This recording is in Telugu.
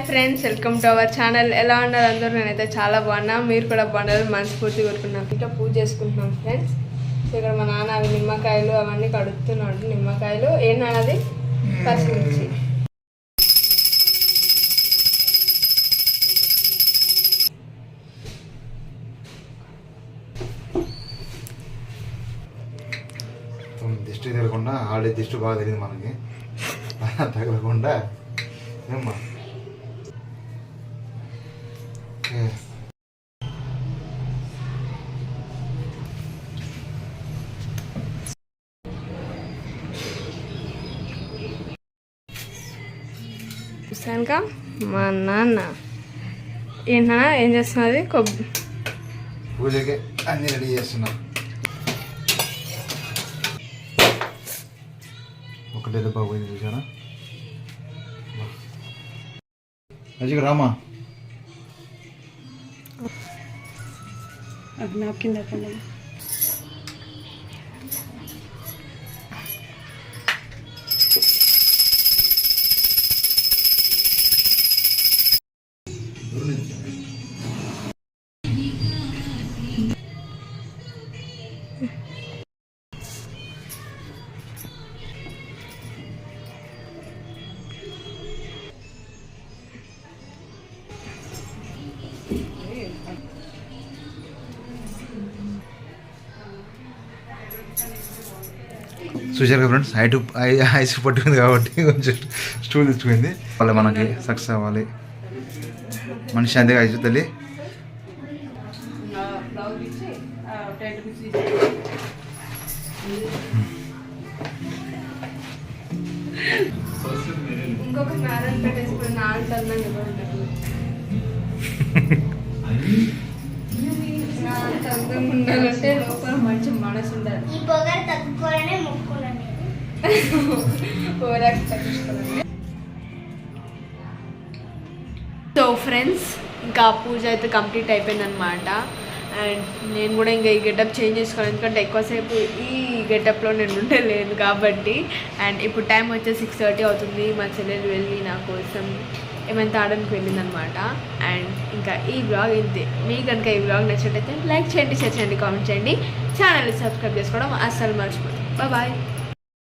Friends, welcome to our channel. ఎలా ఉన్నారు అందరూ? నేనైతే చాలా బాగున్నా, మీరు కూడా బాగున్నారు మనస్ఫూర్తి కోరుకున్నాం. ఇంకా పూజ చేసుకుంటున్నాం ఫ్రెండ్స్. సో ఇక్కడ మా నాన్న అవి నిమ్మకాయలు అవన్నీ కడుగుతున్నాడు. నిమ్మకాయలు ఏంటన్నది పచ్చిమిర్చి. దిష్టి తగలకుండా ఆల్రెడీ దిష్టి బాగా తెలియదు మనకి, తగలకుండా ఏమ్మా చూసానుగా మా నాన్న ఏంటన్నా ఏం చేస్తున్నది పూజకి అన్ని రెడీ చేస్తున్నా. ఒకటే దెబ్బ పోయింది చూసారా? మంచిగా రామా కింద చూసారు కదా ఫ్రెండ్స్, ఐస్ పట్టుకుంది కాబట్టి కొంచెం స్టూల్ తెచ్చుకుంది. వాళ్ళ మనకి సక్సెస్ అవ్వాలి. మనిషి అంతేగా ఐసు తల్లి. ఇంకొక మ్యారేజ్ పెట్టేసుకుని ఉండాలంటే లోపల మంచి మనసు ఉండాలి. ఈ పొగరు తక్కువనే మొక్కుకున్నాను. సో ఫ్రెండ్స్, ఇంకా పూజ అయితే కంప్లీట్ అయిపోయిందనమాట. అండ్ నేను కూడా ఇంకా ఈ గెటప్ చేంజ్ చేసుకోవాలి, ఎందుకంటే ఎక్కువసేపు ఈ గెటప్లో నేను ఉండలేను కాబట్టి. అండ్ ఇప్పుడు టైం వచ్చే 6:30 అవుతుంది. మా చెల్లెలు వెళ్ళి నా కోసం ఏమైనా తాడడానికి వెళ్ళిందనమాట. అండ్ ఇంకా ఈ బ్లాగ్ ఇంతే. మీకు కనుక ఈ బ్లాగ్ నచ్చినట్టయితే లైక్ చేయండి, షేర్ చేయండి, కామెంట్ చేయండి, ఛానల్ని సబ్స్క్రైబ్ చేసుకోవడం అస్సలు మర్చిపోతుంది. బాయ్.